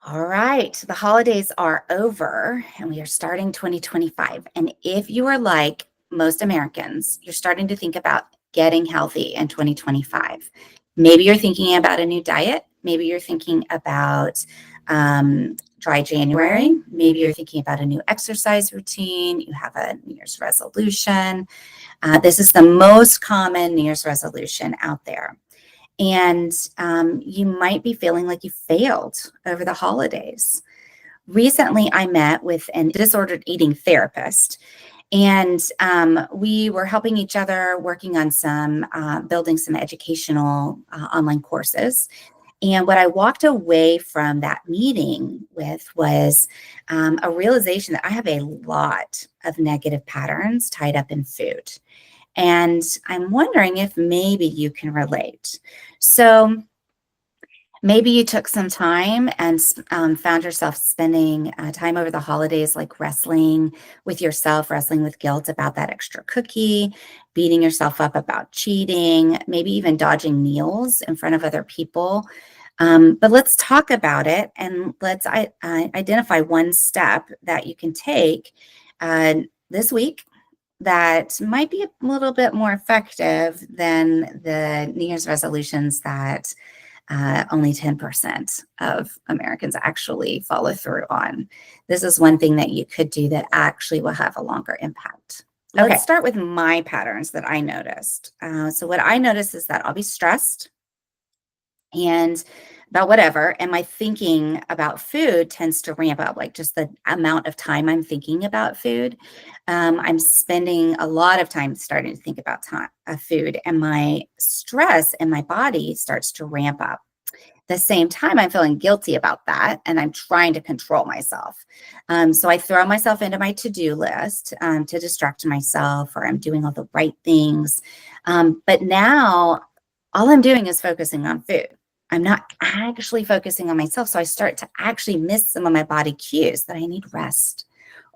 All right, the holidays are over and we are starting 2025. And if you are like most Americans, you're starting to think about getting healthy in 2025. Maybe you're thinking about a new diet. Maybe you're thinking about dry January. Maybe you're thinking about a new exercise routine. You have a New Year's resolution. This is the most common New Year's resolution out there. And you might be feeling like you failed over the holidays. Recently, I met with an disordered eating therapist, and we were helping each other working on building some educational online courses. And what I walked away from that meeting with was a realization that I have a lot of negative patterns tied up in food. And I'm wondering if maybe you can relate. So maybe you took some time and found yourself spending time over the holidays, like wrestling with yourself, wrestling with guilt about that extra cookie, beating yourself up about cheating, maybe even dodging meals in front of other people. But let's talk about it, and let's identify one step that you can take this week that might be a little bit more effective than the New Year's resolutions that only 10% of Americans actually follow through on. This is one thing that you could do that actually will have a longer impact. Okay. Let's start with my patterns that I noticed. So what I noticed is that I'll be stressed and about whatever, and my thinking about food tends to ramp up, like just the amount of time I'm thinking about food. I'm spending a lot of time starting to think about food, and my stress in my body starts to ramp up. At the same time, I'm feeling guilty about that, and I'm trying to control myself. So I throw myself into my to-do list to distract myself, or I'm doing all the right things. But now all I'm doing is focusing on food. I'm not actually focusing on myself. So I start to actually miss some of my body cues that I need rest,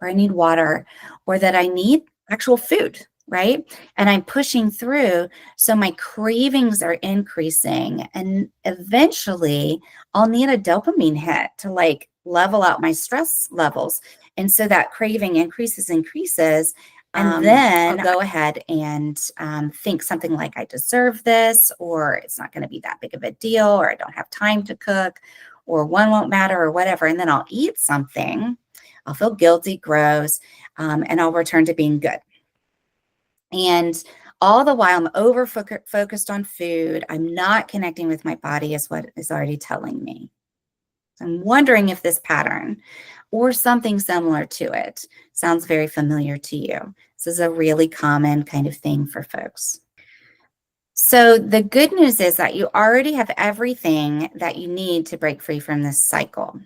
or I need water, or that I need actual food, right? And I'm pushing through. So my cravings are increasing. And eventually I'll need a dopamine hit to like level out my stress levels. And so that craving increases. And then I'll go ahead and think something like, I deserve this, or it's not going to be that big of a deal, or I don't have time to cook, or one won't matter, or whatever. And then I'll eat something. I'll feel guilty, gross, and I'll return to being good. And all the while, I'm over focused on food. I'm not connecting with my body, is what is already telling me. So I'm wondering if this pattern or something similar to it sounds very familiar to you. This is a really common kind of thing for folks. So the good news is that you already have everything that you need to break free from this cycle.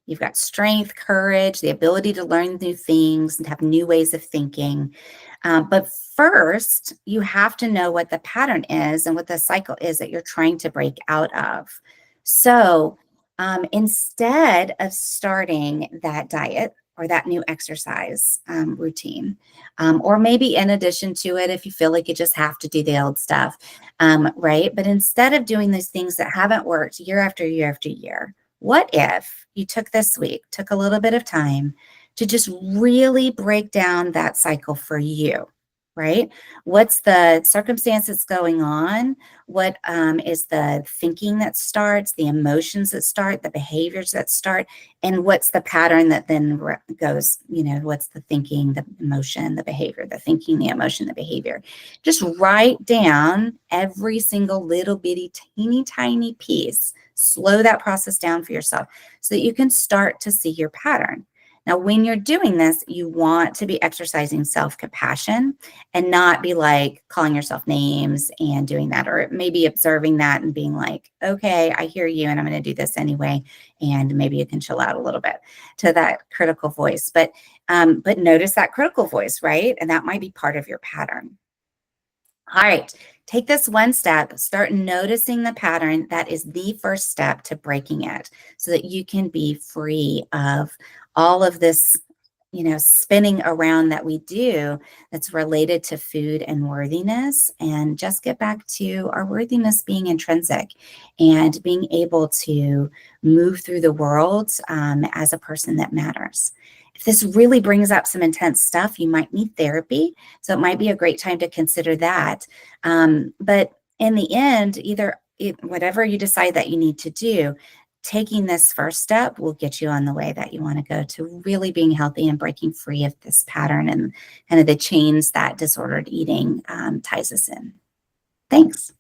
You've got strength, courage, the ability to learn new things and have new ways of thinking. But first, you have to know what the pattern is and what the cycle is that you're trying to break out of. So instead of starting that diet or that new exercise routine, or maybe in addition to it, if you feel like you just have to do the old stuff, right? But instead of doing those things that haven't worked year after year after year, what if you took this week, took a little bit of time to just really break down that cycle for you, right? What's the circumstance that's going on? What is the thinking that starts, the emotions that start, the behaviors that start, and what's the pattern that then goes, what's the thinking, the emotion, the behavior, the thinking, the emotion, the behavior. Just write down every single little bitty, teeny tiny piece. Slow that process down for yourself so that you can start to see your pattern. Now, when you're doing this, you want to be exercising self-compassion and not be like calling yourself names and doing that, or maybe observing that and being like, okay, I hear you and I'm going to do this anyway. And maybe you can chill out a little bit to that critical voice. But notice that critical voice, right? And that might be part of your pattern. All right, take this one step, start noticing the pattern. That is the first step to breaking it so that you can be free of all of this, spinning around that we do that's related to food and worthiness, and just get back to our worthiness being intrinsic and being able to move through the world as a person that matters. If this really brings up some intense stuff, you might need therapy. So it might be a great time to consider that. But in the end, whatever you decide that you need to do, taking this first step will get you on the way that you want to go to really being healthy and breaking free of this pattern and kind of the chains that disordered eating ties us in. Thanks.